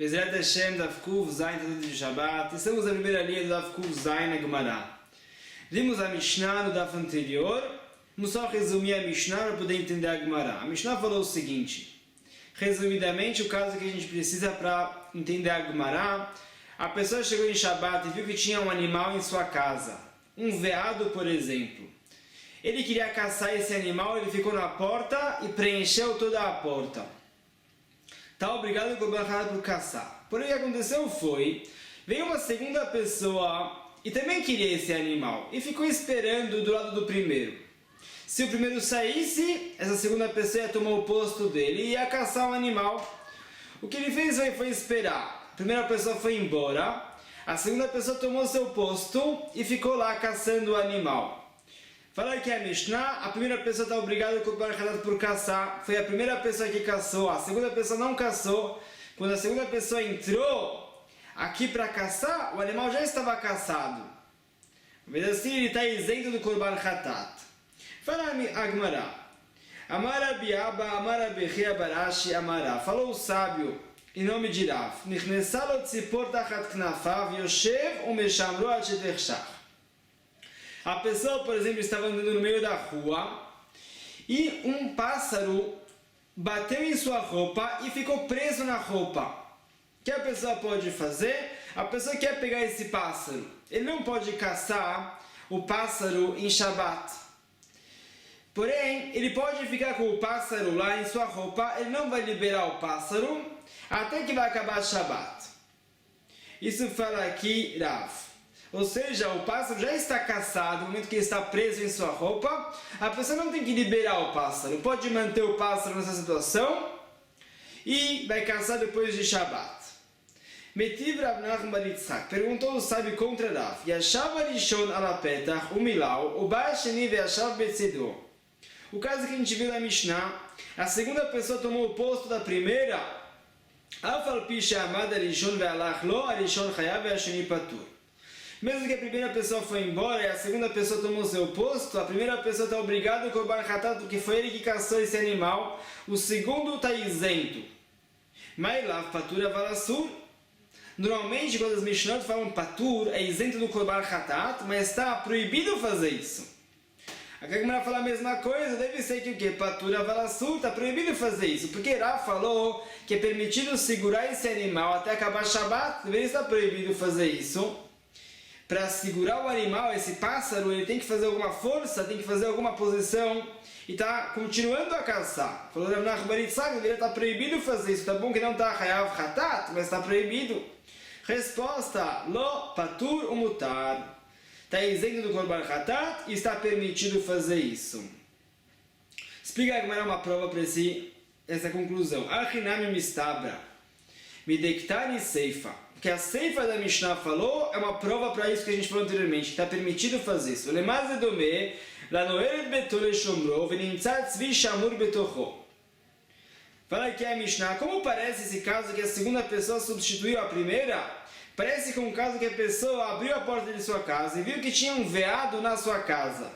Bezerra Hashem, Daf Kuv Zayin, Tratado de Shabbat. Estamos na primeira linha do Daf Kuv Zayin, na Gemara. Vimos a Mishnah no Daf anterior. Vamos só resumir a Mishnah para poder entender a Gemara. A Mishnah falou o seguinte. Resumidamente, o caso que a gente precisa para entender a Gemara. A pessoa chegou em Shabbat e viu que tinha um animal em sua casa. Um veado, por exemplo. Ele queria caçar esse animal, ele ficou na porta e preencheu toda a porta. Está obrigado por caçar. Porém, o que aconteceu foi, veio uma segunda pessoa e também queria esse animal e ficou esperando do lado do primeiro. Se o primeiro saísse, essa segunda pessoa ia tomar o posto dele e ia caçar o animal. O que ele fez foi esperar. A primeira pessoa foi embora, a segunda pessoa tomou seu posto e ficou lá caçando o animal. Fala aqui a Mishnah, a primeira pessoa está obrigada por caçar, foi a primeira pessoa que caçou, a segunda pessoa não caçou. Quando a segunda pessoa entrou aqui para caçar, o animal já estava caçado. Mas assim ele está isento do Korban Hatat. Fala a Gemara, Amara Biaba, Amara Bechia Barashi, Amara. Falou o sábio em nome de Rav, Nichnesalo tzipor tachat knafav, Yoshev umeshamro al shetechshach. A pessoa, por exemplo, estava andando no meio da rua e um pássaro bateu em sua roupa e ficou preso na roupa. O que a pessoa pode fazer? A pessoa quer pegar esse pássaro. Ele não pode caçar o pássaro em Shabbat. Porém, ele pode ficar com o pássaro lá em sua roupa, ele não vai liberar o pássaro até que vai acabar Shabbat. Isso fala aqui Rav. Ou seja, o pássaro já está caçado, no momento que ele está preso em sua roupa, a pessoa não tem que liberar o pássaro, pode manter o pássaro nessa situação e vai caçar depois de Shabbat. Metiv Rav Nachman bar Yitzchak, perguntou o sábio contra Rav, Yashav Arishon ala petach umilau, uba sheni ve'yashav betzedo. O caso que a gente viu na Mishnah, a segunda pessoa tomou o posto da primeira, Afal pi she'amad Arishon ve'alach lo, Arishon chayav ve'asheni patur. Mesmo que a primeira pessoa foi embora e a segunda pessoa tomou seu posto, a primeira pessoa está obrigada com o Korban Hatat porque foi ele que caçou esse animal, o segundo está isento. Mailav patur avalassur. Normalmente, quando as Mishnot falam patur, é isento do Korban Hatat, mas está proibido fazer isso. Aqui a Gemara fala a mesma coisa, deve ser que o que? Patur avalassur, está proibido fazer isso, porque Rav falou que é permitido segurar esse animal até acabar Shabbat, deveria estar proibido fazer isso. Para segurar o animal, esse pássaro, ele tem que fazer alguma força, tem que fazer alguma posição e está continuando a caçar. Falou Rav Nachman bar Yitzchak, deveria estar proibido fazer isso. Está bom que não está chayav hatat, mas está proibido. Resposta, lo patur umutar. Está isento do Korban Hatat e está permitido fazer isso. Explica a Gemara uma prova para essa conclusão. Achinami mistabra, midektani seifa. Que a seifa da Mishnah falou é uma prova para isso que a gente falou anteriormente, que está permitido fazer isso. Fala aqui a Mishnah, como parece esse caso que a segunda pessoa substituiu a primeira? Parece que é um caso que a pessoa abriu a porta de sua casa e viu que tinha um veado na sua casa.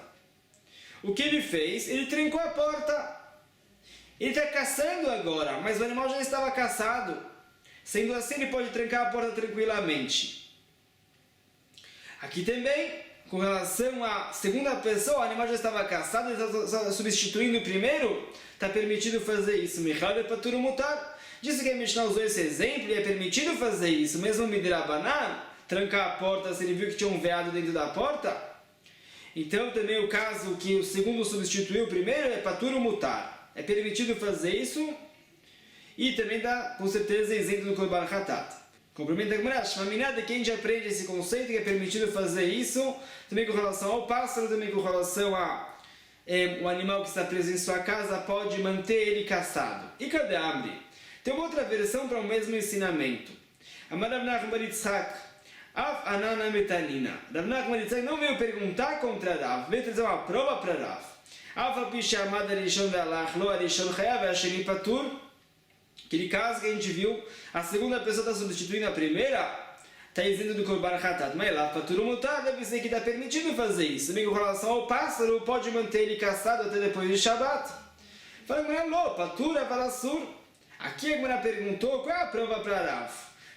O que ele fez? Ele trancou a porta. Ele está caçando agora, mas o animal já estava caçado. Sendo assim, ele pode trancar a porta tranquilamente. Aqui também, com relação à segunda pessoa, o animal já estava caçado, ele está substituindo o primeiro, está permitido fazer isso. Michal patur mutar. Disse que a Mishnah usou esse exemplo e é permitido fazer isso. Mesmo Midrabanan, trancar a porta se ele viu que tinha um veado dentro da porta. Então também o caso que o segundo substituiu o primeiro é patur mutar. É permitido fazer isso. E também está, com certeza, isento do Korban Hatat. Complementa a Gemara, Shmaminada, que a gente aprende esse conceito, que é permitido fazer isso, também com relação ao pássaro, também com relação a o animal que está preso em sua casa, pode manter ele caçado. E cadê a Amri? Tem uma outra versão para o mesmo ensinamento. Amar Rav Nachman bar Yitzchak, Af anana metanina. Rav Nachman bar Yitzchak não veio perguntar contra Rav, veio trazer uma prova para Rav. Afal pi she'amad arishon ve'alach lo, arishon chayav ve'asheni patur. Aquele caso que a gente viu, a segunda pessoa está substituindo a primeira, está isento do Korban Hatat. Mas lá, patur mutar, deve ser que está permitido fazer isso. Também com relação ao pássaro, pode manter ele caçado até depois de Shabbat. Fala, lo, patur avalassur. Aqui a Gemara perguntou qual é a prova para Rav.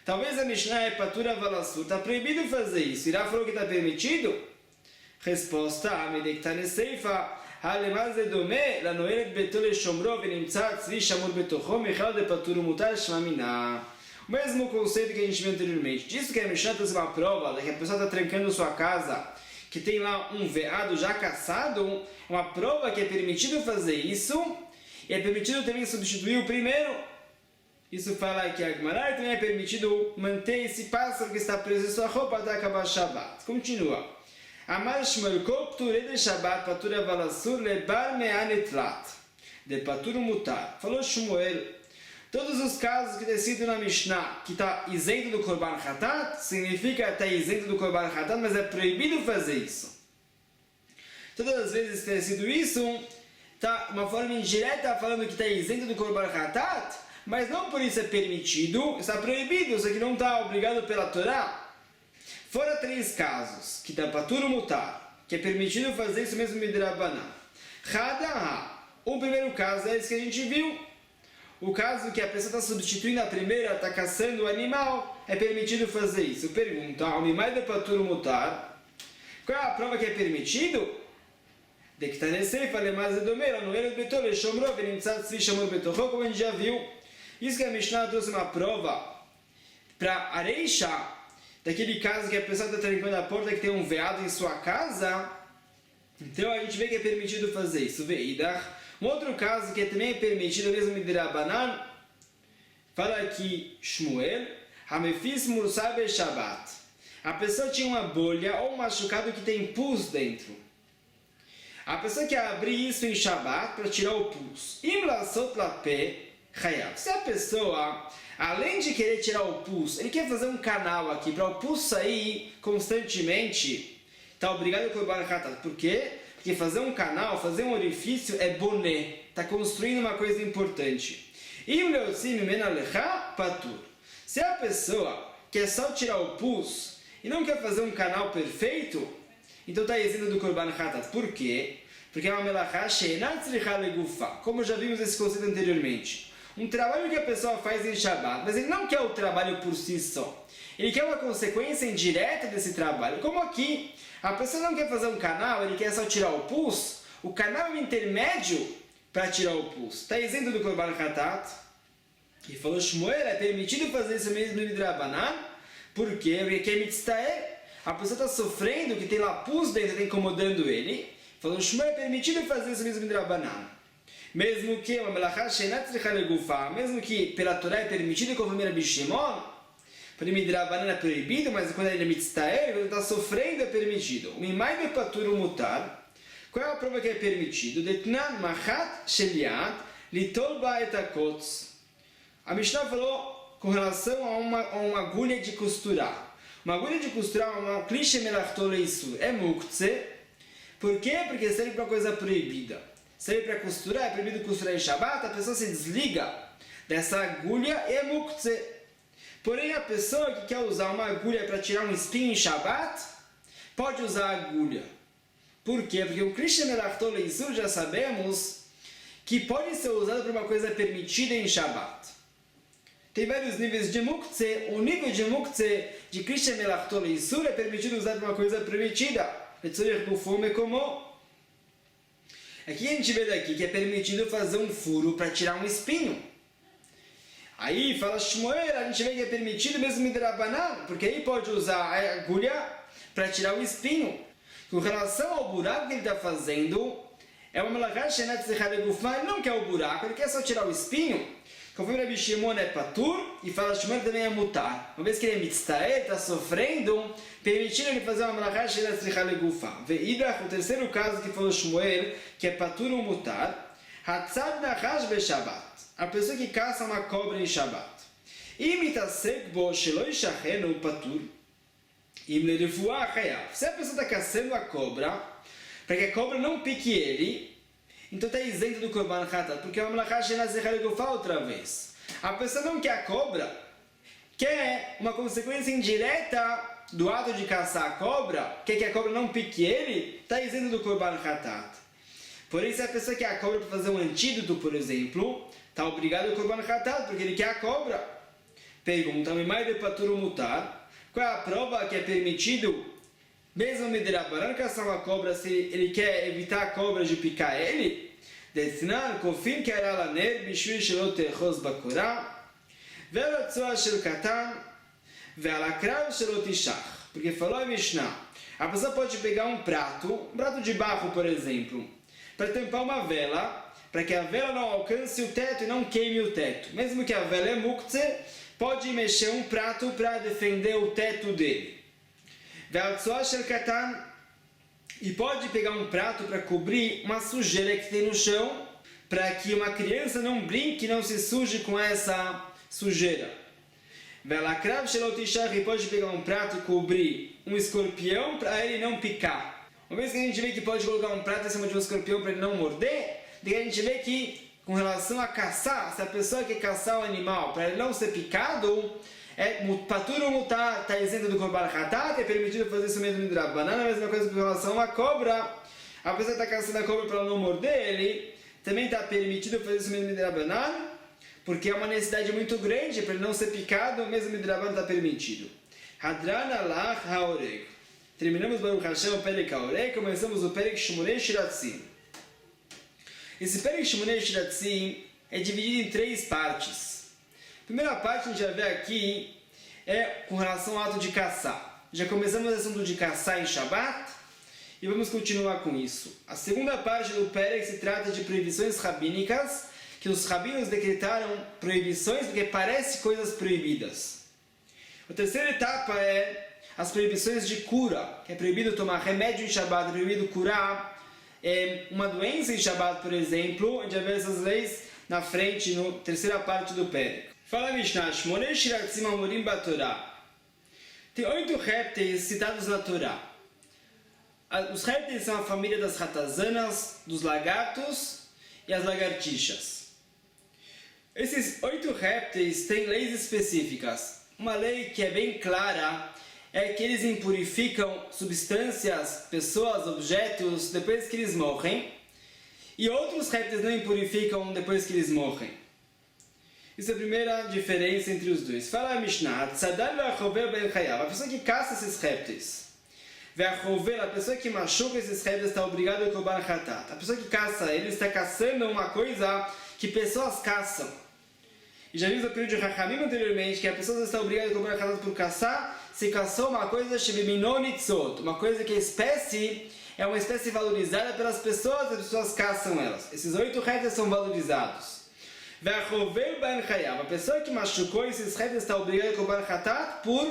Talvez a Mishnah é patura valassur, está proibido fazer isso. Irá falou que está permitido? Resposta, Amedekta Neseifa, Halemaz Edome, la Noelet Betole Shomro, Venimtzat, Tzvi Shamur Betochom, Michal de Paturu Mutar Shmamina. O mesmo conceito que a gente viu anteriormente. Disso que a Mishnah trouxe uma prova, de que a pessoa está trancando sua casa, que tem lá um veado já caçado, uma prova que é permitido fazer isso, e é permitido também substituir o primeiro. Isso fala que a Gemara também é permitido manter esse pássaro que está preso em sua roupa até acabar Shabbat. Continua. Amar Shmuel Kol Pturei de Shabbat Patura Valassur Lebar Me'anetlat de Paturu Mutar. Falou Shmuel, todos os casos que decido na Mishnah que está isento do Korban Hatat, significa que está isento do Korban Hatat, mas é proibido fazer isso. Todas as vezes que decido isso, está uma forma indireta falando que está isento do Korban Hatat, mas não por isso é permitido, está proibido, só que não está obrigado pela Torá. Fora 3 casos, que está paturo mutar, que é permitido fazer isso mesmo midrabanan. Hadaha, o primeiro caso é esse que a gente viu. O caso que a pessoa está substituindo a primeira, está caçando o animal, é permitido fazer isso. Pergunta, Almimai de paturo mutar, qual é a prova que é permitido? De que está nesse, falei mais de domera, no era betor, ele chamou, venimtzat, se chamou betor, como a gente já viu. Isso que a Mishnah trouxe uma prova para Areisha, daquele caso que a pessoa está trancando a porta que tem um veado em sua casa, então a gente vê que é permitido fazer isso. Um outro caso que também é permitido, mesmo midrabanan, fala aqui Shmuel, Hamefis Mursabe Shabbat. A pessoa tinha uma bolha ou um machucado que tem pus dentro. A pessoa quer abrir isso em Shabbat para tirar o pus. Imlasot lapé chayav. Se a pessoa, além de querer tirar o pus, ele quer fazer um canal aqui para o pus sair constantemente, está obrigado a korban hatat. Por quê? Porque fazer um canal, fazer um orifício é boné, está construindo uma coisa importante. Se a pessoa quer só tirar o pus e não quer fazer um canal perfeito, então está isento do korban hatat. Por quê? Porque é uma melachá she'enat tzricha legufa, como já vimos esse conceito anteriormente. Um trabalho que a pessoa faz em Shabbat, mas ele não quer o trabalho por si só. Ele quer uma consequência indireta desse trabalho. Como aqui, a pessoa não quer fazer um canal, ele quer só tirar o pus. O canal é um intermédio para tirar o pus. Está isento do korban hatat. E falou Shmuel, é permitido fazer isso mesmo no midrabanan. Por quê? Porque é mitztaer. A pessoa está sofrendo, que tem lá pus dentro, está incomodando ele. Falou Shmuel, é permitido fazer isso mesmo no midrabanan. Mesmo que uma melachá she'enat tzricha legufa, mesmo que pela Torá é permitido conforme Rabi Shimon, para midrabanan é proibido, mas quando ele é mitztaer, quando ele está sofrendo é permitido. O mimai de paturo mutar, qual é a prova que é permitido? Detnan machat sheliat litol ba'et hakotz. A falou com relação a uma agulha de costurar. Uma agulha de costurar, uma clichê melachto leisur, é muktzeh. Por quê? Porque serve para coisa proibida. Serve para costurar, é proibido costurar em Shabbat, a pessoa se desliga dessa agulha e é muktzeh. Porém, a pessoa que quer usar uma agulha para tirar um espinho em Shabbat, pode usar a agulha. Por quê? Porque o Krishna Melachto Leisur já sabemos que pode ser usado para uma coisa permitida em Shabbat. Tem vários níveis de muktzeh. O nível de muktzeh de Krishna Melachto Leisur é permitido usar para uma coisa permitida. Aqui a gente vê daqui que é permitido fazer um furo para tirar um espinho. Aí fala Shmuel, a gente vê que é permitido mesmo midrabanan, porque aí pode usar a agulha para tirar o espinho. Com relação ao buraco que ele está fazendo, é uma melachá she'enat tzricha legufa, ele não quer o buraco, ele quer só tirar o espinho. Conforme Rabi Shimon é patur, e fala Shmuel também é mutar. Uma vez que ele é mitztaer, está sofrendo, permitindo ele fazer uma melachá she'enat tzricha legufa. Ve'idach, o terceiro caso que falou Shmuel, que é patur ou mutar, hatzad nachash be'shabbat. A pessoa que caça uma cobra em Shabbat. Se a pessoa está caçando a cobra, para que a cobra não pique ele, então está isento do korban hatat, porque é uma melachá she'enat tzricha legufa outra vez. A pessoa não quer a cobra, quer uma consequência indireta do ato de caçar a cobra, quer que a cobra não pique ele, está isento do korban hatat. Porém, se a pessoa quer a cobra para fazer um antídoto, por exemplo, está obrigado a korban hatat, porque ele quer a cobra. Pergunta, Mimai de Patur Mutar, qual é a prova que é permitido, mesmo Midrabanan, caçar uma cobra, se ele quer evitar a cobra de picar ele? Detinan, Kofin, Keralaner, Bishvil Shelot Echos Bakurá, Velatzua Shel Katan, Velakrav Shelot Ishach. Porque falou a Mishnah, a pessoa pode pegar um prato de barro, por exemplo, para tampar uma vela, para que a vela não alcance o teto e não queime o teto. Mesmo que a vela é muktzeh, pode mexer um prato para defender o teto dele. E pode pegar um prato para cobrir uma sujeira que tem no chão, para que uma criança não brinque e não se suje com essa sujeira. E pode pegar um prato e cobrir um escorpião para ele não picar. Uma vez que a gente vê que pode colocar um prato em cima de um escorpião para ele não morder, daí a gente vê que, com relação a caçar, se a pessoa quer caçar o animal para ele não ser picado, patur ou mutar, está isento do korban hatat, é permitido fazer isso mesmo no Drabanan. A mesma coisa com relação a uma cobra, a pessoa está caçando a cobra para ela não morder ele, também está permitido fazer isso mesmo no Drabanan, porque é uma necessidade muito grande para ele não ser picado, mesmo no Drabanan está permitido. Hadran alach haoreg. Terminamos Baruch Hashem o Perek Haoreg, começamos o Perek Shmonei Shiratzim. Esse Perek Shmonei Shiratzim é dividido em 3 partes. A primeira parte que a gente vai ver aqui é com relação ao ato de caçar. Já começamos o assunto de caçar em Shabbat e vamos continuar com isso. A segunda parte do Perek se trata de proibições rabínicas, que os rabinos decretaram proibições porque parece coisas proibidas. A terceira etapa é as proibições de cura, que é proibido tomar remédio em Shabbat, é proibido curar uma doença em Shabbat, por exemplo. A gente vai ver essas leis na frente, na terceira parte do Perek. Fala Mishnah, Shmonei Shiratzim Amorim Batorá. Tem 8 répteis citados na Torá. Os répteis são a família das ratazanas, dos lagartos e as lagartixas. Esses 8 répteis têm leis específicas. Uma lei que é bem clara é que eles impurificam substâncias, pessoas, objetos depois que eles morrem, e outros répteis não impurificam depois que eles morrem. Isso é a primeira diferença entre os dois. Fala a Mishnah, a pessoa que caça esses répteis, a pessoa que machuca esses répteis está obrigada a korban hatat. A pessoa que caça, ele está caçando uma coisa que pessoas caçam. E já vimos no período de Rachamim anteriormente que a pessoa está obrigada a korban hatat por caçar, se caçou uma coisa shebiminoниtzot, uma coisa que é uma espécie valorizada pelas pessoas, as pessoas caçam elas. Esses 8 répteis são valorizados. A pessoa que machucou esses répteis está obrigada a korban hatat por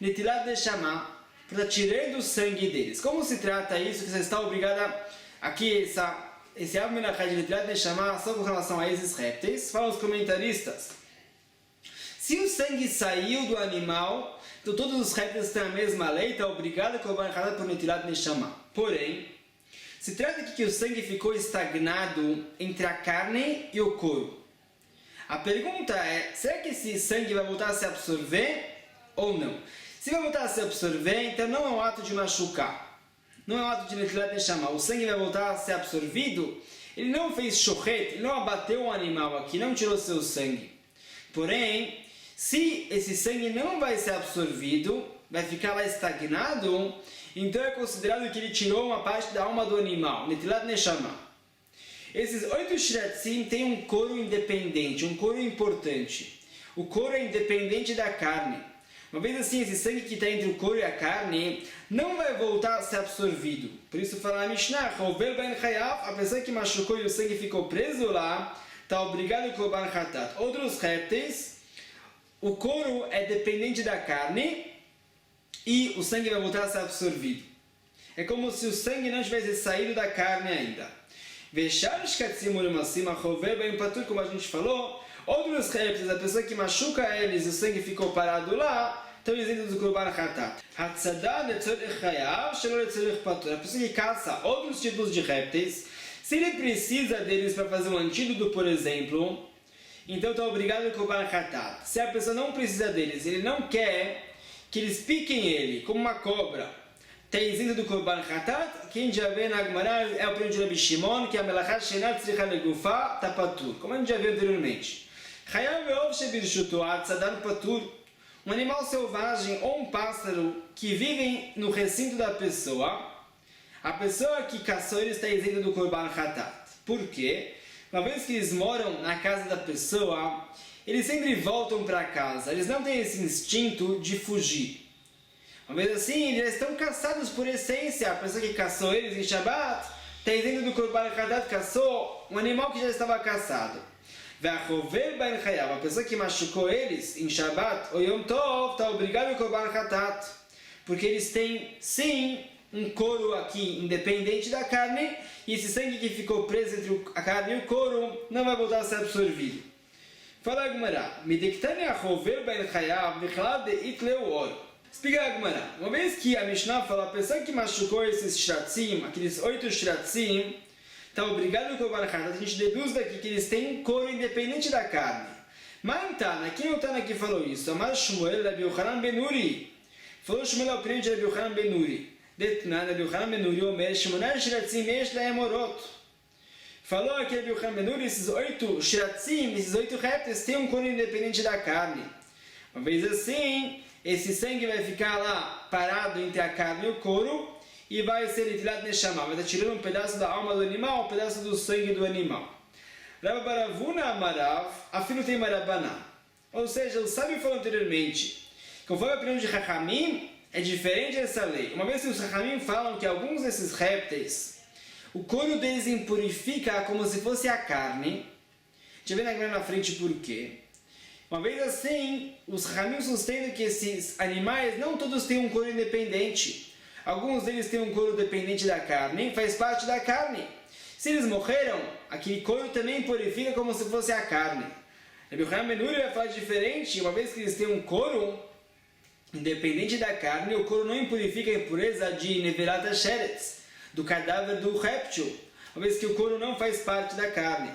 netilat neshama, por estar tirando o sangue deles. Como se trata isso que você está obrigada aqui, esse Abmenachá de netilat neshama, só com relação a esses répteis? Falam os comentaristas. Se o sangue saiu do animal, então todos os répteis têm a mesma lei, está obrigado a korban hatat por netilat neshama. Porém, se trata aqui que o sangue ficou estagnado entre a carne e o couro. A pergunta é, será que esse sangue vai voltar a se absorver ou não? Se vai voltar a se absorver, então não é um ato de machucar. Não é um ato de netilat neshama. O sangue vai voltar a ser absorvido. Ele não fez shochet, ele não abateu um animal aqui, não tirou seu sangue. Porém, se esse sangue não vai ser absorvido, vai ficar lá estagnado, então é considerado que ele tirou uma parte da alma do animal, netilat neshama. Esses 8 shiratzim têm um couro independente, um couro importante. O couro é independente da carne. Uma vez assim, esse sangue que está entre o couro e a carne não vai voltar a ser absorvido. Por isso fala a Mishnah, a pessoa que machucou e o sangue ficou preso lá, está obrigado a korban hatat. Outros répteis, o couro é dependente da carne e o sangue vai voltar a ser absorvido. É como se o sangue não tivesse saído da carne ainda. Como a gente falou, outros répteis, a pessoa que machuca eles e o sangue ficou parado lá, estão isentos do korban hatat. A pessoa que caça outros tipos de répteis, se ele precisa deles para fazer um antídoto, por exemplo, então está obrigado a korban hatat. Se a pessoa não precisa deles, ele não quer que eles piquem ele, como uma cobra, está isento do korban hatat. Quem já vê na Gemara é o primo de Rabi Shimon, que a melachá shenat tzricha legufá tá patur, como a gente já viu anteriormente. Chayav ve'ov shebirshuto atzadan patur. um animal selvagem ou um pássaro que vivem no recinto da pessoa, a pessoa que caçou ele está isenta do Korban Hatat. Por quê? Uma vez que eles moram na casa da pessoa, eles sempre voltam para casa. Eles não têm esse instinto de fugir. Uma vez assim, eles estão caçados por essência. A pessoa que caçou eles em Shabbat está isenta do Korban Hatat, caçou um animal que já estava caçado. A pessoa que machucou eles em Shabbat ou Yom Tov está obrigado ao Korban Hatat. Porque eles têm, sim, um couro aqui independente da carne, e esse sangue que ficou preso entre a carne e o couro não vai voltar a ser absorvido. Fala a Gemara, explica a Gemara, uma vez que a Mishnah fala, a pessoa que machucou esses shratzim, aqueles 8 shratzim, está obrigado ao Korban Hatat, a gente deduz daqui que eles têm um couro independente da carne. Mas Tana, quem é o Tana que falou isso? Amar Shmuel Rabi Yochanan ben Nuri. Falou Shmuel ao primo de Rabi Yochanan ben Nuri. Rabi Yochanan ben Nuri omer Shmonar shratzim yesh lahem orot. Falou aqui Rabi Yochanan ben Nuri, esses 8 shratzim, esses 8 répteis têm um couro independente da carne. Uma vez assim, esse sangue vai ficar lá parado entre a carne e o couro e vai ser retirado neshama, vai estar tirando um pedaço da alma do animal, um pedaço do sangue do animal. Rabba Baravuna Amarav, afino tem Marabaná. Ou seja, o sábio falou anteriormente, conforme a opinião de Chachamim, é diferente essa lei. Uma vez que os Chachamim falam que alguns desses répteis, o couro deles impurifica como se fosse a carne. Deixa eu ver na Gemara na frente por quê. Uma vez assim, os Chachamim sustentam que esses animais não todos têm um couro independente. Alguns deles têm um couro dependente da carne, faz parte da carne. Se eles morreram, aquele couro também purifica como se fosse a carne. Rabi Yochanan ben Nuri vai falar diferente, uma vez que eles têm um couro independente da carne, o couro não impurifica a impureza de Neverat HaSheretz, do cadáver do réptil, uma vez que o couro não faz parte da carne.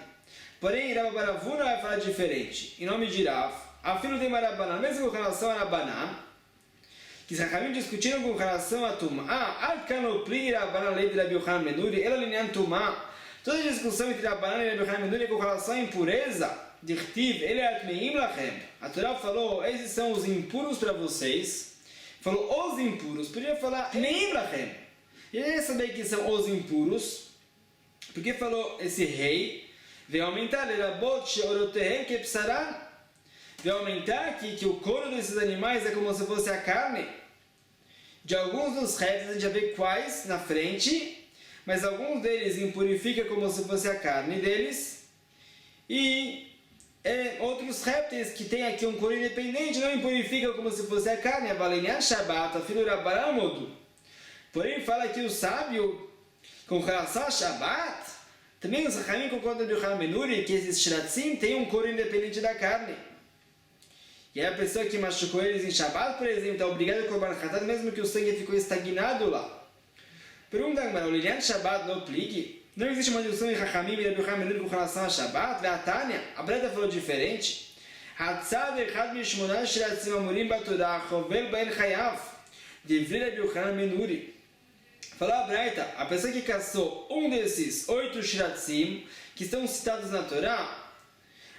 Porém, Rabba Baravuna vai falar diferente. Em nome de Rav, afino de Marabanan, mesmo com relação a Rabanan, que os Chachamim discutiram com relação a Tumá. Al-Kanopli Rabanan lei de Rabi Yochanan ben Nuri, ela linha Tumá. Toda a discussão entre Rabanan e Rabi Yochanan ben Nuri é com relação à impureza. Dirtiv, ele é Atmeim Lachem. A Torá falou, esses são os impuros para vocês. Falou os impuros, podia falar Atmeim Lachem. E ele ia saber que são os impuros, porque falou esse rei, veio aumentar, Lerabot Sheorotehem Kepsaran. Veio aumentar aqui que o couro desses animais é como se fosse a carne. De alguns dos répteis, a gente já vê quais na frente, mas alguns deles impurifica como se fosse a carne deles. E outros répteis que tem aqui um couro independente não impurificam como se fosse a carne. A balinha Shabbat, a filho Rabaramodo. Porém, fala aqui o sábio, com relação a Shabbat, também os Chachamim concordam com o Yochanan ben Nuri que esses shratzim têm um couro independente da carne. E aí a pessoa que machucou eles em Shabbat, por exemplo, está obrigada a Korban Hatat, mesmo que o sangue ficou estagnado lá. Pergunta agora, o Lilian Shabbat não plique? Não existe uma discussão em Chachamim e Rabi Yochanan ben Nuri com relação a Shabbat? A Tânia, a Breta falou diferente. Hatzad echad mishmonar shiratzim amurim batorah, chovel bain chayav. Divrei Rabi Yochanan ben Nuri. Falou a Breta, a pessoa que caçou um desses 8 shiratzim, que estão citados na Torá,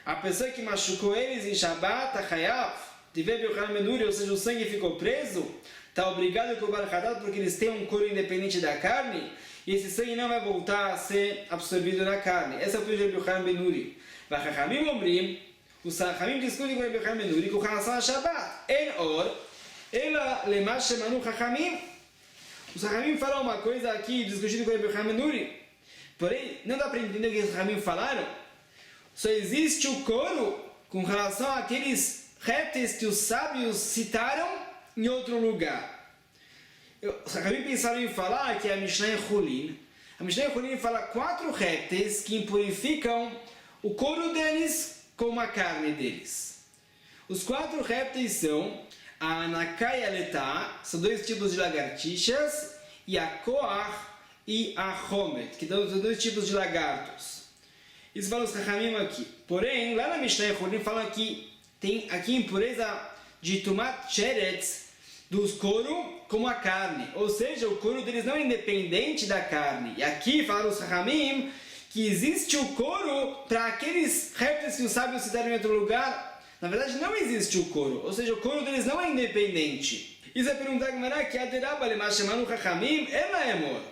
a pessoa que machucou eles em Shabbat, a Chayav, Divrei Rabi Yochanan ben Nuri, ou seja, o sangue ficou preso, está obrigado a Korban Hatat porque eles têm um couro independente da carne, e esse sangue não vai voltar a ser absorvido na carne. Essa é a opinião de Rabi Yochanan ben Nuri. Vachachamim omrim, os Chachamim discutem com Rabi Yochanan ben Nuri com relação a Shabbat. En or, ela lemar shemanu Chachamim. Os Chachamim falam uma coisa aqui, discutindo com Rabi Yochanan ben Nuri. Porém, não dá para entender o que os Chachamim falaram. Só existe o couro com relação àqueles répteis que os sábios citaram em outro lugar. Os Chachamim pensaram em falar que é a Mishnah em Chulin. A Mishnah em Chulin fala 4 répteis que impurificam o couro deles com a carne deles. Os 4 répteis são a Anaká e a Letá, são 2 tipos de lagartixas, e a Koach e a Homet, que são 2 tipos de lagartos. Isso fala os Chachamim aqui. Porém, lá na Mishnah em Chulin fala que tem aqui impureza de Tumat Sheretz, dos couro como a carne. Ou seja, o couro deles não é independente da carne. E aqui fala os Chachamim que existe o couro para aqueles répteis que os sábios citaram em outro lugar, Na verdade, não existe o couro, ou seja, o couro deles não é independente. Isso é perguntar a Gemara que aderaba lema shemanu chachamim ela emor.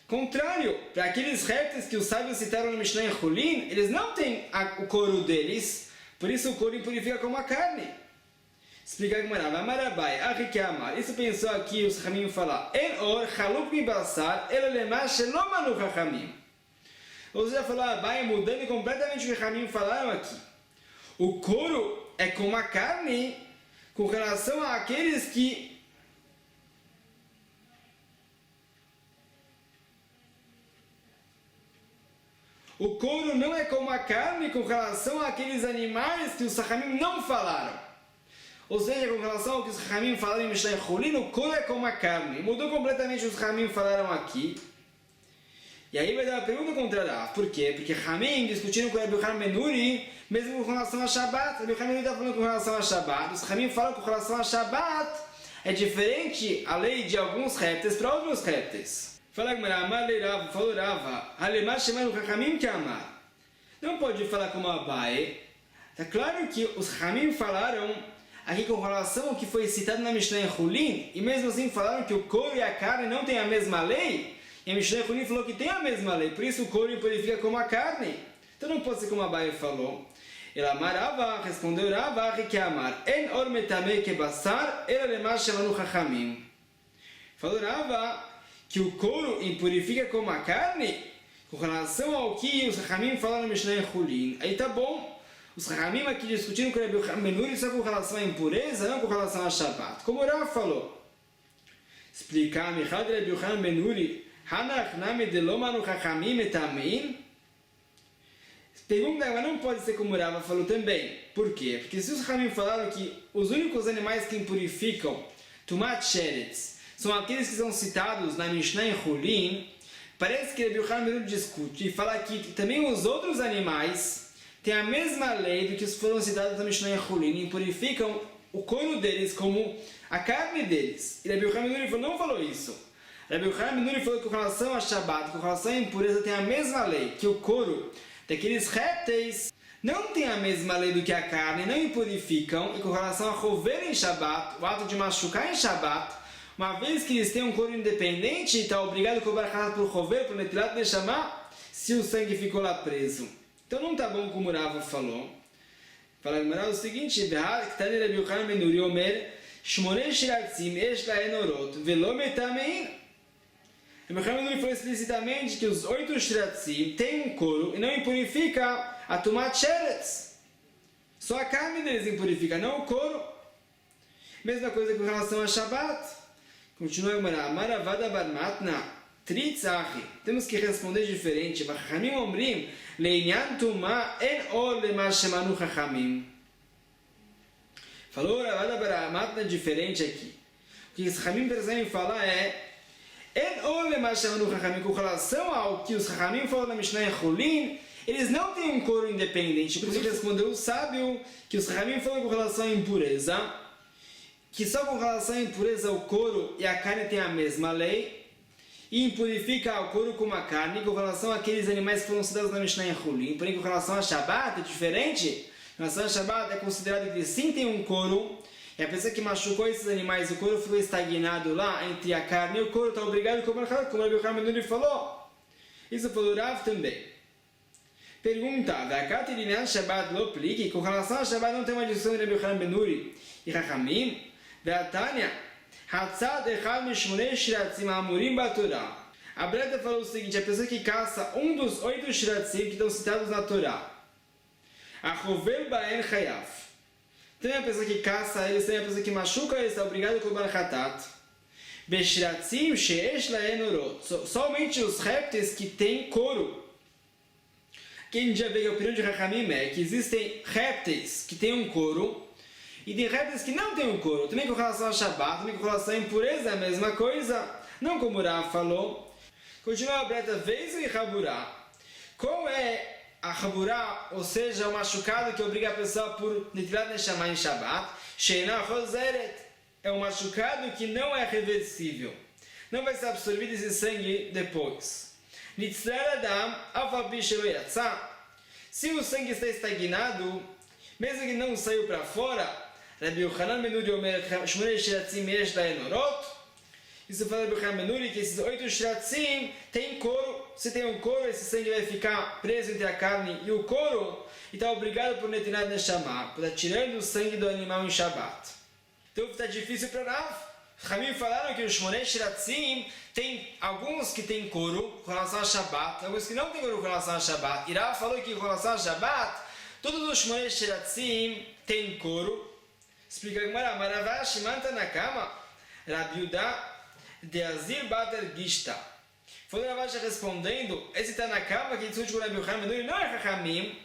Contrário, para aqueles répteis que os sábios citaram no Mishnah em Hulin, eles não têm o couro deles, por isso o couro impurifica como a carne. Explica a Gemara, Amarabai, Amar. Isso pensou aqui os Chachamim falar, En or chaluk mi basar, ela lema shelomanu chachamim. Ou seja, falou Abai mudando completamente o que os Chachamim falaram aqui. O couro é como a carne com relação àqueles que o couro não é como a carne com relação àqueles animais que os Chachamim não falaram. Ou seja, com relação ao que os Chachamim falaram em Mishnah Hulin, o couro é como a carne. Mudou completamente o que os Chachamim falaram aqui. E aí vai dar a pergunta contrária. Por quê? Porque Chachamim discutiram com o Rabbi Yochanan ben Nuri, mesmo com relação a Shabbat. O Rabbi Yochanan ben Nuri está falando com relação a Shabbat. Os Chachamim falam com relação a Shabbat. É diferente a lei de alguns répteis para outros répteis. Fala Gemara, Amar leirava, falou Rava, Alemar chamaram o Chachamim que amar. Não pode falar como Abai. Está claro que os Chachamim falaram aqui com relação ao que foi citado na Mishnah em Hulin, e mesmo assim falaram que o couro e a carne não têm a mesma lei, e a Mishnah em Hulin falou que tem a mesma lei, por isso o couro impurifica como a carne. Então não pode ser como Abai falou. Ele amarava, respondeu Rava, que amar, En or metamei que basar, ela lemar chamando Chachamim. Falou Rava que o couro impurifica como a carne, com relação ao que os Chachamim falaram no Mishnah em Hulin. Aí tá bom. Os Chachamim aqui discutindo com o Rabbi Yochanan ben Nuri só com relação à impureza, não com relação a Shabbat. Como o Rav falou. Explicar, Michad Rabbi Yochanan ben Nuri, Hanach name de lomanu Chachamim etamein. Pergunta, mas não pode ser como o Rav falou também. Por quê? Porque se os Chachamim falaram que os únicos animais que impurificam Tumat Sheretz são aqueles que são citados na Mishnah em Hulin, parece que Rabbi Yochanan ben Nuri discute e fala que também os outros animais têm a mesma lei do que foram citados na Mishnah em Hulin e purificam o couro deles como a carne deles. E Rabbi Yochanan ben Nuri não falou isso. Rabbi Yochanan ben Nuri falou que com relação a Shabbat, com relação à impureza, tem a mesma lei, que o couro daqueles répteis não tem a mesma lei do que a carne, não impurificam, e com relação a rover em Shabbat, o ato de machucar em Shabbat, uma vez que eles têm um couro independente, está obrigado a cobrar por rover, por netilat de chamar, se o sangue ficou lá preso. Então não está bom como o Rava falou. Fala o seguinte, Rabbi Yochanan ben Nuri omer, Shmonei shiratzim esh lahen orot, velo metamein. Rabbi Yochanan ben Nuri falou explicitamente que os 8 shiratzim têm um couro e não impurifica a tumat sheretz. Só a carne deles impurifica, não o couro. Mesma coisa com relação a Shabbat. Continua a Gemara, Maravada bar matna, tritzachi. Temos que responder diferente. Vachachamim omrim, leinyan tuma en or lema shemanu chachamim. Falou Maravada bar matna diferente aqui. O que os chachamim precisam falar é en or lema shemanu chachamim. Com relação ao que os chachamim falaram na Mishnah em Hulin, eles não têm um couro independente. Por isso respondeu o sábio que os chachamim falam com relação à impureza, que só com relação à impureza o couro e a carne têm a mesma lei, e impurifica o couro como a carne, com relação àqueles animais que foram citados na Mishnah em Hulin. Porém, com relação a Shabbat é diferente. Com relação a Shabbat é considerado que sim tem um couro, e a pessoa que machucou esses animais, o couro ficou estagnado lá entre a carne e o couro, está obrigado a comer, como o Rabbi Yochanan ben Nuri falou. Isso falou Rav também. Pergunta, Shabbat lo pliki, com relação a Shabbat não tem uma discussão de Rabbi Yochanan ben Nuri e Chachamim. Ve'atanya, Hatzad echad mishmonei shiratzim amurim batorá. A Breta falou o seguinte, a pessoa que caça um dos 8 shiratzim que estão citados na Torá, Achovel ba'en chayav. Tem a pessoa que caça eles, tem a pessoa que machuca eles, está obrigado a cobrar hatat. Beshiratzim she'esh lahen orot. Somente os répteis que têm couro. Quem já veio a opinião de Chachamim é que existem répteis que têm um couro, e tem répteis que não têm um couro. Também com relação a Shabbat, também com relação à impureza é a mesma coisa. Não como o Rav falou. Continua a Breta, vez e Haburá. Qual é a Haburá, ou seja, o machucado que obriga a pessoa por netilat neshama em Shabbat? Sheina Chozeret. É um machucado que não é reversível. Não vai ser absorvido esse sangue depois. Nitzlar Adam, Afabi Shelo Yatzah. Se o sangue está estagnado, Mesmo que não saiu para fora, Rabbi Yochanan ben Nuri Omer, Shmonei Shiratzim Yesh Laenorot. Isso fala Rabbi Yochanan ben Nuri que esses 8 Shiratzim tem couro. Se tem um couro, esse sangue vai ficar preso entre a carne e o couro e está obrigado por Netinat Neshama, por estar tirando o sangue do animal em Shabbat. Então está difícil para Rav. Ramim falaram que os Shmonei Shiratzim tem alguns que tem couro com relação a Shabbat, alguns que não tem couro com relação a Shabbat. E Rav falou que com relação a Shabbat, todos os Shmonei Shiratzim tem couro. Explica a Gemara, Maravashi manta na cama, Rabi Yudá de Azir Bater Gishta. Falou Ravashi respondendo, esse está na cama que discute com Rabi Yochanan ben Nuri, não é Chachamim,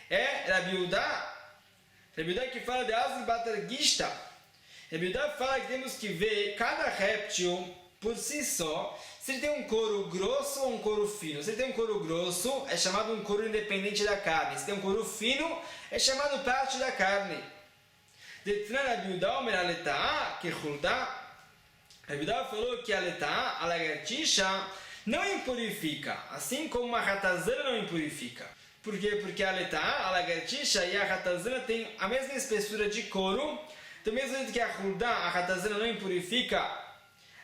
é Rabi Yudá. Rabi Yudá que fala de Azir Bater Gishta. Rabi Yudá fala que temos que ver cada réptil por si só, se ele tem um couro grosso ou um couro fino. Se ele tem um couro grosso, é chamado um couro independente da carne. Se tem um couro fino, é chamado parte da carne. Detran Rabi Yudá Omer Aleta'a Kechulda. Rabi Yudá falou que a Aleta'a, a lagartixa, não impurifica, assim como uma ratazana não impurifica. Por quê? Porque a Aleta'a, a lagartixa e a ratazana têm a mesma espessura de couro. Então, mesmo que a Hulda, a ratazana, não impurifica,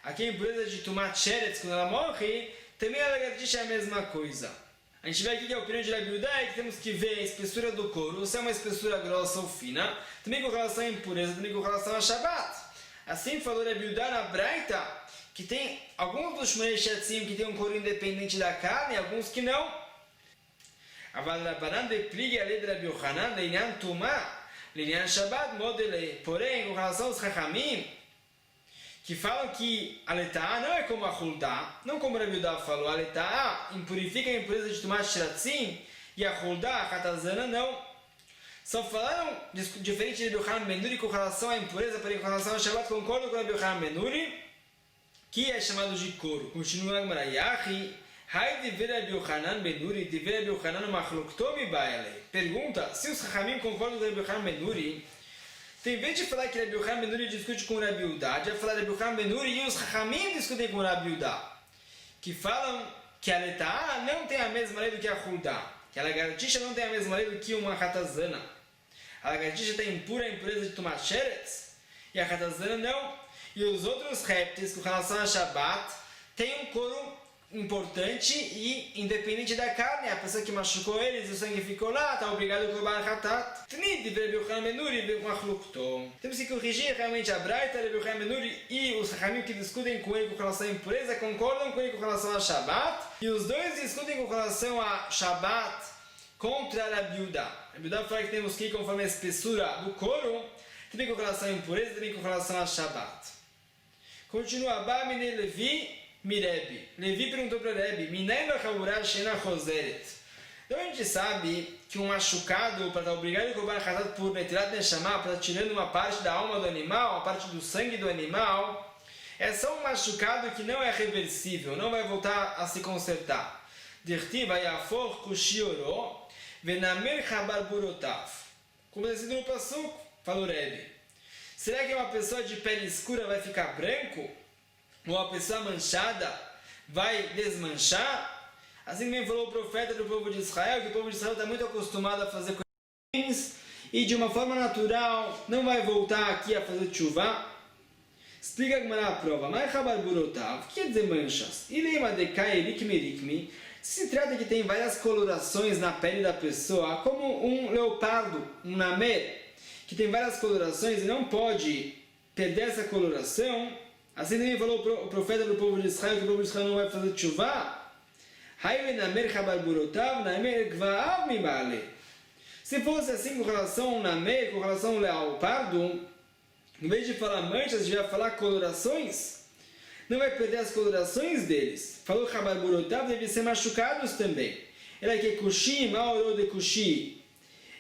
aqui a impureza de Tumat Sheretz, quando ela morre, também a lagartixa é a mesma coisa. A gente vê aqui que a opinião de Rabi Yudá é que temos que ver a espessura do couro, se é uma espessura grossa ou fina, também com relação à impureza, também com relação a Shabbat. Assim falou Rabi Yudá na Braita, que tem alguns dos Shmonei Shiratzim que tem um couro independente da carne, alguns que não. Aval Rabanan de Plig a lei de Rabi Yochanan, Leinyan Tumah, Leinyan Shabbat, Modele. Porém, com relação aos Chachamim, que falam que a Aleta'a não é como a Hulda, não como Rabi Yudá falou, a Aleta'a impurifica a impureza de Tumat Shiratzim e a Hulda, a ratazana, não. Só falaram diferente de Rabbi Yochanan ben Nuri com relação à impureza, porém com relação ao Shabbat, concordo com Rabbi Yochanan ben Nuri, que é chamado de couro. Continua a Gemara, Yahi, Hai de ver Rabbi Yochanan ben Nuri, de ver Rabbi Yochanan machloktomi baele. Pergunta, se os Chachamim concordam com Rabbi Yochanan ben Nuri, então, em vez de falar que Rabbi Yochanan ben Nuri discute com Rabbi Yudá, já falar Rabbi Yochanan ben Nuri e os Chachamim discutem com Rabbi Yudá, que falam que a Aleta'a não tem a mesma lei do que a Hulda, que a lagartixa não tem a mesma lei do que uma ratazana. A lagartixa está impura, a impureza de Tumat Sheretz, e a ratazana não. E os outros répteis, com relação a Shabbat, têm um couro importante e independente da carne. A pessoa que machucou eles, o sangue ficou lá, está obrigado a corban hatat. Tnid, Rabbi Yochanan ben Nuri, machlokto. Temos que corrigir realmente a Braita, Rabbi Yochanan ben Nuri e os Chachamim que discutem com ele com relação à impureza, concordam com ele com relação a Shabbat, e os dois discutem com relação a Shabbat contra Rabbi Yudá. Rabbi Yudá fala que temos que ir conforme a espessura do couro, também com relação à impureza, também com relação a Shabbat. Continua, Bamine Levi, Mirebi. Levi perguntou para Rebbe, Minei Bachavurah Shena Choseret. Então a gente sabe que um machucado, para estar obrigado a cobrar Hatat por Netilat Neshama, para estar tirando uma parte da alma do animal, uma parte do sangue do animal, é só um machucado que não é reversível, não vai voltar a se consertar. Dirti Vayafor Kushioro, Venamer Chabar Burotav. Como está escrito no Passuco, falou Rebbe. Será que uma pessoa de pele escura vai ficar branco? Ou a pessoa manchada vai desmanchar? Assim também falou o profeta do povo de Israel, que o povo de Israel está muito acostumado a fazer coisas e de uma forma natural não vai voltar aqui a fazer tshuva. Explica como é a prova. Mas Chabar Burotav, o que quer dizer manchas? Ilema dekai rikmi rikmi. Se trata que tem várias colorações na pele da pessoa, como um leopardo, um namer, que tem várias colorações e não pode perder essa coloração. Assim também falou o profeta do povo de Israel, que o povo de Israel não vai fazer tshuva. Se fosse assim com relação ao namer, com relação ao leopardo, em vez de falar manchas, devia falar colorações. Não vai perder as colorações deles. Falou Chabar Burotav, devem ser machucados também. Ele que kushi, maoro de kushi.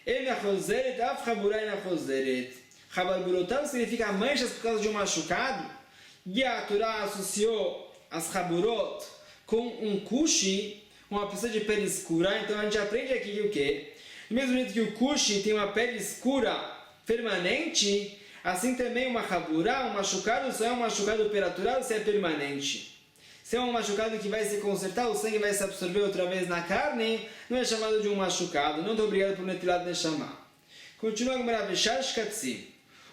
Ele na choseret, af chaburai na choseret. Chabar Burotav significa manchas por causa de um machucado. E a Torá associou as chaburot com um kushi, uma pessoa de pele escura. Então a gente aprende aqui o quê? Do mesmo jeito que o kushi tem uma pele escura permanente, assim também uma chaburá, um machucado, só é um machucado peratural se é permanente. Se é um machucado que vai se consertar, o sangue vai se absorver outra vez na carne, não é chamado de um machucado, não estou obrigado por Netilat Neshama. Continua a Gemara Beshash Katzim.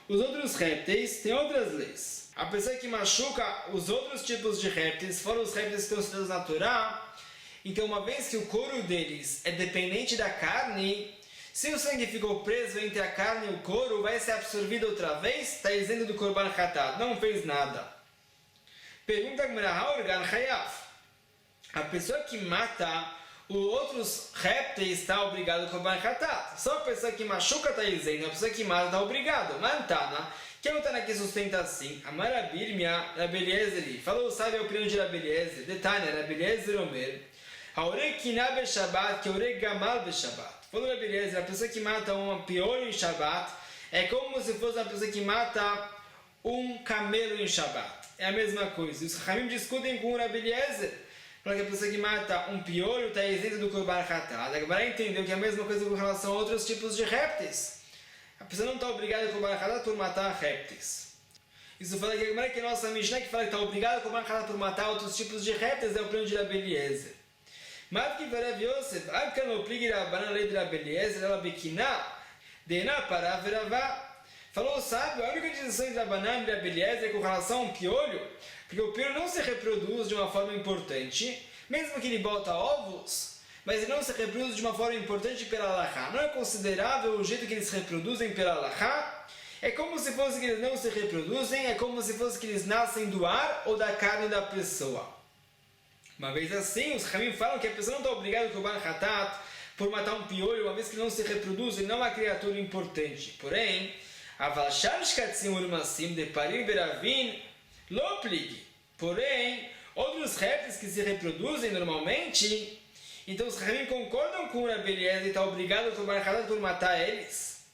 Os outros répteis têm outras leis. A pessoa que machuca os outros tipos de répteis, fora os répteis que estão citados na Torá, então uma vez que o couro deles é dependente da carne, se o sangue ficou preso entre a carne e o couro, vai ser absorvido outra vez, está isento do Korban Chatat, não fez nada. Pergunta a Gemara, Haorgan Chayav. A pessoa que mata os outros répteis está obrigado ao Korban Chatat. Só a pessoa que machuca está isento, a pessoa que mata está obrigado. Mantana, que é o Tana que sustenta assim. Amarabirmia, Rabeliezer, falou, sabe a opinião de Rabeliezer? Detânia, Rabeliezer Omer. Aure Kiná be Shabbat, que Aure Gamal be Shabbat. Falou Rabeliezer, a pessoa que mata um piolho em Shabbat é como se fosse uma pessoa que mata um camelo em Shabbat. É a mesma coisa. Os Ramim discutem com o Rabeliezer. Fala que a pessoa que mata um piolho está isenta do Korban Chatat. Agora entendeu que é a mesma coisa com relação a outros tipos de répteis. A pessoa não está obrigada ao Korban Chatat por matar répteis. Isso fala que agora que a nossa Mishnah que fala que está obrigada ao Korban Chatat por matar outros tipos de répteis é o plano de Rabeliezer. Mas que Rav Yosef, Adkan lo pligi Rabbanan lei de Rabeliezer, ela bekiná, dená para veravá. Falou o sábio, a única distinção entre Rabbanan e Rabeliezer é com relação a um piolho, porque o piolho não se reproduz de uma forma importante, mesmo que ele bota ovos, mas ele não se reproduz de uma forma importante pela Halachá. Não é considerável o jeito que eles se reproduzem pela Halachá. É como se fosse que eles não se reproduzem, é como se fosse que eles nascem do ar ou da carne da pessoa. Uma vez assim, os Ramim falam que a pessoa não está obrigada a Korban Chatat por matar um piolho, uma vez que ele não se reproduz, ele não é uma criatura importante. Porém, Avalshar Shkatzim Urmasim de Parim Beravin Loplig. Porém, outros répteis que se reproduzem normalmente, então os Ramim concordam com o Rabeliezer e está obrigado a Korban Chatat por matar eles.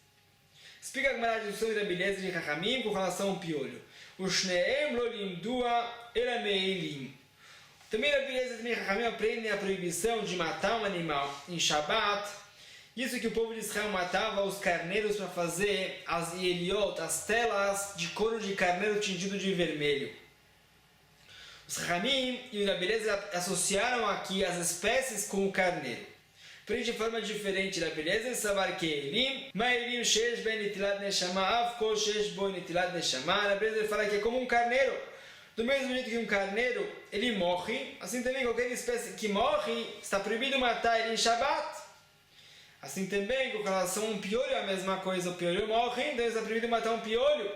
Explica a Gemara de discussão de Rabeliezer e Chachamim com relação ao piolho. O Shneem Lo Limdua Ela Meilim. Também Rabeliezer e Chachamim aprendem a proibição de matar um animal em Shabbat. Isso que o povo de Israel matava os carneiros para fazer as eliot, as telas de couro de carneiro tingido de vermelho. Os Chachamim e o Rabeliezer associaram aqui as espécies com o carneiro. Porém, de forma diferente, Rabeliezer sabar que Elim, Ma'elim shesh ben nitilat neshama, avkol shesh bo nitilat neshama. Rabeliezer fala que é como um carneiro. Do mesmo jeito que um carneiro, ele morre, assim também qualquer espécie que morre, está proibido matar ele em Shabbat. Assim também, com relação a um piolho, é a mesma coisa, o piolho morre, então está proibido matar um piolho.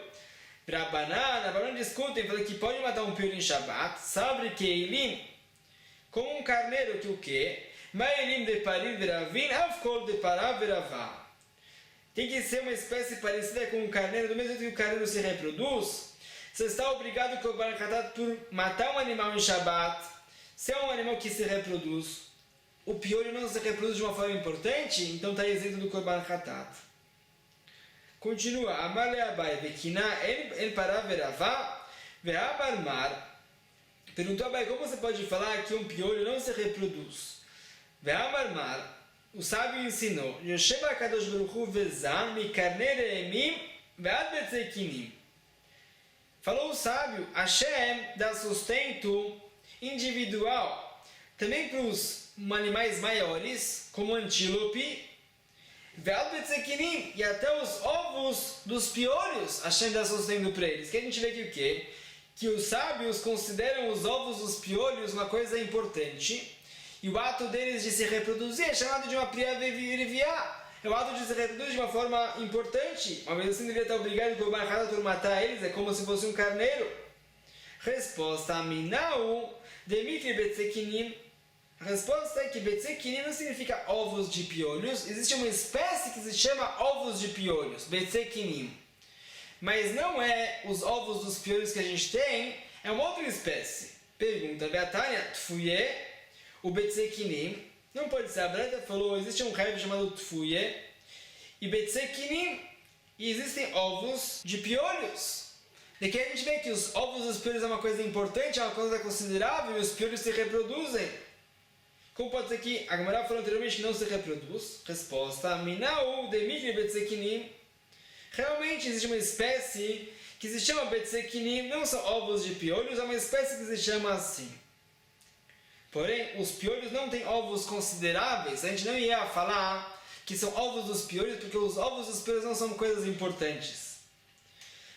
Rabbanan discutem, falam que pode matar um piolho em Shabbat, sabe que Eilim, como um carneiro que o quê? Ma'elim de parim veravin, avkol de pará veravá. Tem que ser uma espécie parecida com um carneiro, do mesmo jeito que o carneiro se reproduz. Você está obrigado a Korban Chatat por matar um animal em Shabbat. Se é um animal que se reproduz, o piolho não se reproduz de uma forma importante, então está isento do Korban Chatat. Continua. Amar le Abai, vekiná el pará veravá, ve'abar mar. Perguntou a Abai, como você pode falar que um piolho não se reproduz? Ve'abar mar, o sábio ensinou, Yosheba kadosh baruch hu vezan mi karnei re'emim ve'ad betzekinim. Falou o sábio, Hashem dá sustento individual também para os animais maiores, como o antílope, e até os ovos dos piolhos, Hashem dá sustento para eles. Que a gente vê aqui o quê? Que os sábios consideram os ovos dos piolhos uma coisa importante, e o ato deles de se reproduzir é chamado de uma priya veviviá. É o ato de se reproduzir de uma forma importante. Uma vez assim, deveria estar obrigado Korban Chatat por matar eles, é como se fosse um carneiro. Resposta: Minau Demitri Betzekinim. A resposta é que Betzekinim não significa ovos de piolhos. Existe uma espécie que se chama ovos de piolhos, Betzekinim. Mas não é os ovos dos piolhos que a gente tem, é uma outra espécie. Pergunta: Beatânia, Tfuye, o Betzekinim. Não pode ser, a Breta falou, existe um rei chamado Tfuye e Betzekinim, e existem ovos de piolhos. Daqui a gente vê que os ovos dos piolhos é uma coisa importante, é uma coisa considerável, e os piolhos se reproduzem. Como pode ser que a Gemara falou anteriormente que não se reproduz? Resposta: Minau Demitri Betzekinim. Realmente existe uma espécie que se chama Betzekinim, não são ovos de piolhos, é uma espécie que se chama assim. Porém, os piolhos não têm ovos consideráveis. A gente não ia falar que são ovos dos piolhos, porque os ovos dos piolhos não são coisas importantes.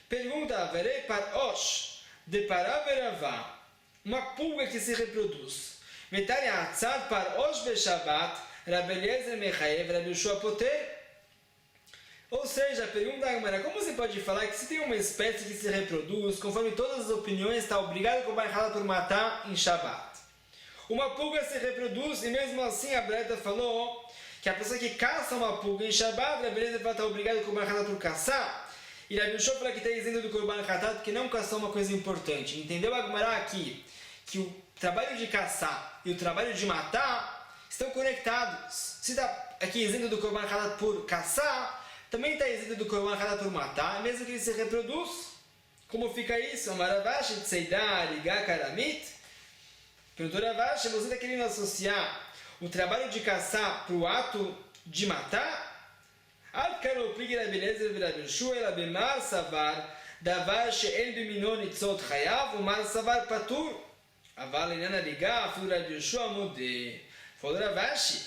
Pergunta, verei parosh, de paraveravá, uma pulga que se reproduz. Metari atzad parosh beshabat, Rabeliezer mechaev, Rabishua poter. Ou seja, pergunta a Gemara, como você pode falar que se tem uma espécie que se reproduz, conforme todas as opiniões, está obrigado com a por matar em Shabbat? Uma pulga se reproduz e mesmo assim a Breta falou que a pessoa que caça uma pulga em Shabbat, a beleza vai estar obrigada com a por caçar. E a Bishop fala que está dizendo do Korban Hatat porque não caçou uma coisa importante. Entendeu a Gemara aqui? Que o trabalho de caçar e o trabalho de matar estão conectados. Se está aqui isento do Korban Hatat por caçar, também está isento do Korban Hatat por matar, mesmo que ele se reproduz. Como fica isso? Amaravash, Tseidar, Igá, Karamit. Perguntou Ravashi, você está querendo associar o trabalho de caçar para o ato de matar? Al-Kanoprig Rabeliezer Rabishua Elabemar Savar Davar She'en Biminon Nitzot Chayav Umar Savar Patur Aval Inana Ligá Afil Rabishua Modé. Falou Ravashi,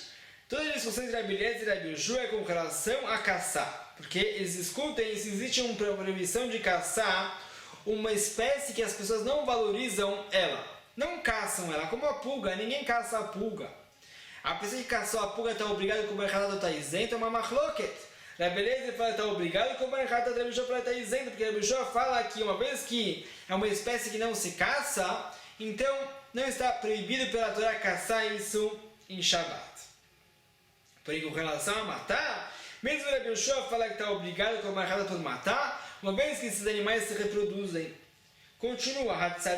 toda a discussão entre Rabeliezer e Rabishua é com relação a caçar, porque eles discutem se existe uma proibição de caçar uma espécie que as pessoas não valorizam ela. Não caçam ela, como a pulga, ninguém caça a pulga. A pessoa que caçou a pulga está obrigada com o Berhatat está isento, é uma machloket. A beleza fala que está obrigado com o Berhatat está isento, porque a Bishua fala que uma vez que é uma espécie que não se caça, então não está proibido pela Torá caçar isso em Shabbat. Porém, com relação a matar, mesmo a Bishua fala que está obrigado com o Berhatat por matar, uma vez que esses animais se reproduzem. Continua, a pessoa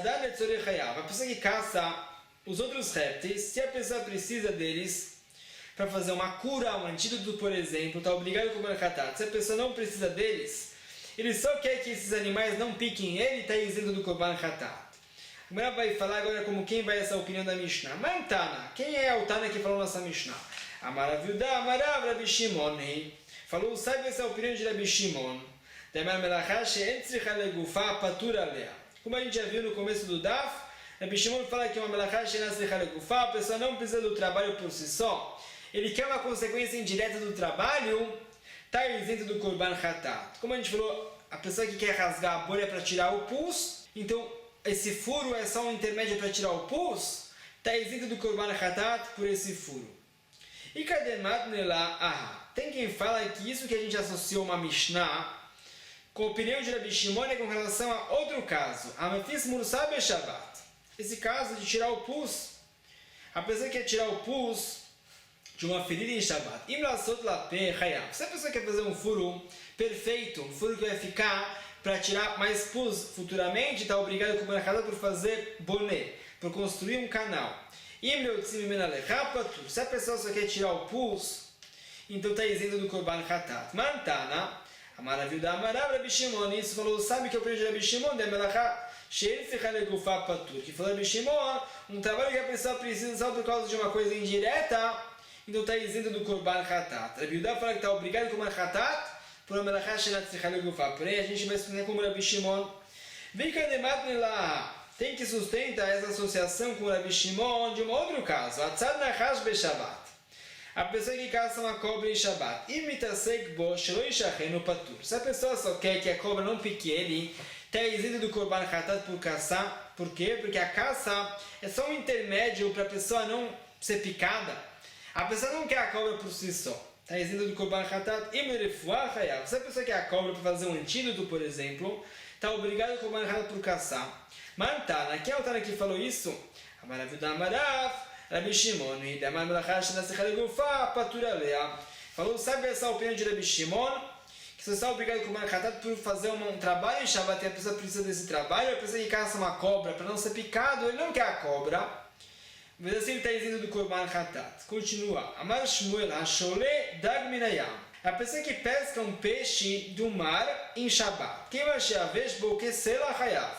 que caça os outros répteis, se a pessoa precisa deles para fazer uma cura, um antídoto, por exemplo, está obrigado a comer hatat. Se a pessoa não precisa deles, ele só quer que esses animais não piquem ele, está isento do korban hatat. O Gemara vai falar agora como quem vai essa opinião da Mishnah. Mantana, quem é o Tana que falou nossa Mishnah? Amaravilda, Amarav, Rabi Shimon. Falou, sabe essa opinião de Rabi Shimon? Como a gente já viu no começo do Daf, Rabi Shimon fala que uma melachá a pessoa não precisa do trabalho por si só. Ele quer uma consequência indireta do trabalho, está isento do korban hatat. Como a gente falou, a pessoa que quer rasgar a bolha para tirar o pus, então esse furo é só um intermédio para tirar o pus, está isento do korban hatat por esse furo. E kademat nela tem quem fala que isso que a gente associou uma Mishnah com a opinião de Rabi Shimon é com relação a outro caso. Amatis Mursah Beshabat. Esse caso de tirar o pus. A pessoa quer tirar o pus de uma ferida em Shabbat. Se a pessoa quer fazer um furo perfeito, um furo que vai ficar para tirar mais pus futuramente, está obrigado a comer por fazer boné, por construir um canal. Se a pessoa só quer tirar o pus, então está isento do korban hatat. Mantana. Amaravilda, Amarav, Rabi Shimon. Isso falou, sabe que eu aprendi Rabi Shimon? De melachá, que falou Rabi Shimon, um trabalho que a pessoa precisa só por causa de uma coisa indireta, então está isento do korban hatat. Rabiuda fala que está obrigado a comer hatat, por a melachá porém a gente vai explicar como Rabi Shimon. Tem que sustentar essa associação com Rabi Shimon de um outro caso. Atzad nachash beshabat. A pessoa que caça uma cobra em Shabbat. Se a pessoa só quer que a cobra não pique ele, está isento do korban hatat por caçar. Por quê? Porque a caça é só um intermédio para a pessoa não ser picada. A pessoa não quer a cobra por si só. Está isento do korban hatat. Se a pessoa quer a cobra para fazer um antídoto, por exemplo, está obrigado a korban hatat por caçar. Mantana, quem é o Tana que falou isso? Amaravilda Amarav. Rabi Shimon, falou, sabe essa opinião de Rabi Shimon? Que você está obrigado a comer hatat por fazer um trabalho em Shabbat e a pessoa precisa desse trabalho, a pessoa que caça uma cobra para não ser picado, ele não quer a cobra, mas assim ele está isento do korban hatat. Continua. Amar Shmuel, Hashole dag minayam. A pessoa que pesca um peixe do mar em Shabbat. Quem vai sheavesh bo kesela hayav.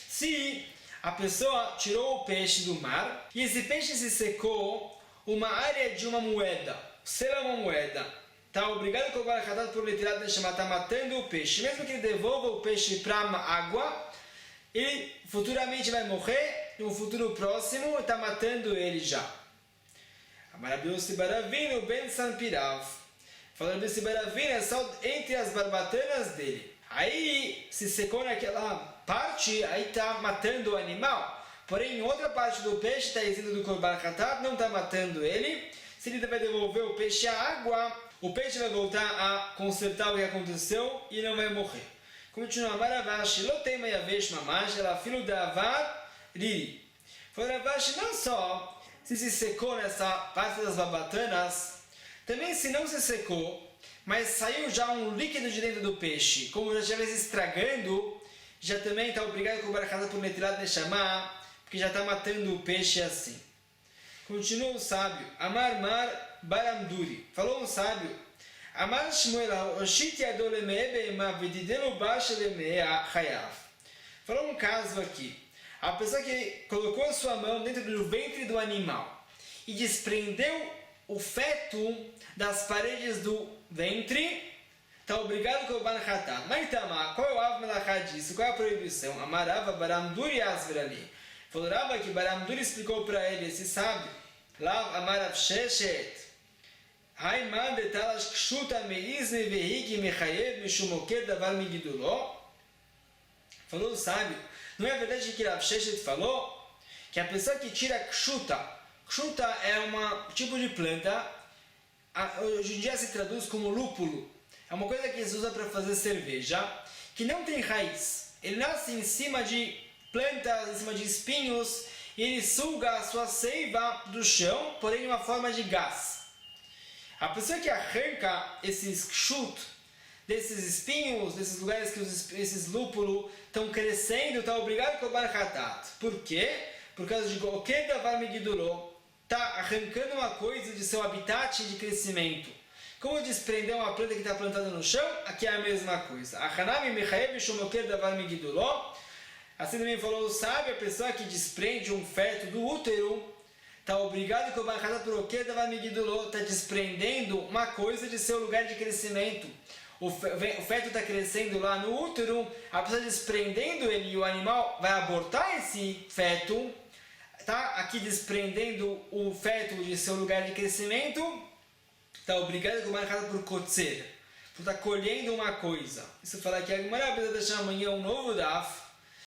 Se a pessoa tirou o peixe do mar e esse peixe se secou uma área de uma moeda. Se é uma moeda, está obrigado a cobrar a hatat por literal de chamar, está matando o peixe. Mesmo que ele devolva o peixe para a água, ele futuramente vai morrer, no futuro próximo, está matando ele já. Rabi Yossi bar Avinu ben Sanpirav. Falou Rabi Yossi bar Avinu é só entre as barbatanas dele. Aí se secou naquela parte, aí está matando o animal. Porém, em outra parte do peixe está dizendo do Korban Hatat, não está matando ele. Se ele vai devolver o peixe à água, o peixe vai voltar a consertar o que aconteceu e não vai morrer. Continua, Maravashi, Lotema Yavesh Mamash, ela filho da Avar Riri. Falou Ravashi, não só se secou nessa parte das babatanas, também se não se secou, mas saiu já um líquido de dentro do peixe, como já estivesse estragando, já também está obrigado com o Barakata por Netilat Neshama, porque já está matando o peixe assim. Continua o sábio, Amar Mar Baramduri. Falou um sábio, Amar Shmuel, Oshit Yadolemee Beima Vedidelo Bashelemea Hayav. Falou um caso aqui. A pessoa que colocou a sua mão dentro do ventre do animal e desprendeu o feto das paredes do ventre, está obrigado com o Korban Hatat. Mas Itama, qual é o Av Melachá disso? Qual é a proibição? Amarava Baramduri Asver ali. Falou Rava que Baramduri explicou para ele, esse sábio, Lav Amarav Sheshet, Haiman Betalash Kshuta Meizne Vehiki Mechayev Mishumoker Davar Migiduló. Falou o sábio, não é verdade que Rav Sheshet falou que a pessoa que tira Kshuta é um tipo de planta, hoje em dia se traduz como lúpulo, é uma coisa que se usa para fazer cerveja, que não tem raiz, ele nasce em cima de plantas, em cima de espinhos, e ele suga a sua seiva do chão, porém de uma forma de gás. A pessoa que arranca esses kshut, desses espinhos, desses lugares que esses lúpulos estão crescendo, está obrigado com o Korban Hatat. Por quê? Por causa de o que Davar Migiduló está arrancando uma coisa de seu habitat de crescimento. Como desprender uma planta que está plantada no chão, aqui é a mesma coisa. Achanami Mechayev Shumoker Davar Migiduló. Assim também falou o sábio, a pessoa que desprende um feto do útero, está obrigado com o Korban Hatat por o que Davar Migiduló, está desprendendo uma coisa de seu lugar de crescimento. O feto está crescendo lá no útero, a pessoa desprendendo ele e o animal vai abortar esse feto, está aqui desprendendo o feto de seu lugar de crescimento, está obrigado com o Korban Hatat por kotzer, por estar colhendo uma coisa. Isso fala que a Gemara precisa deixar amanhã um novo daf,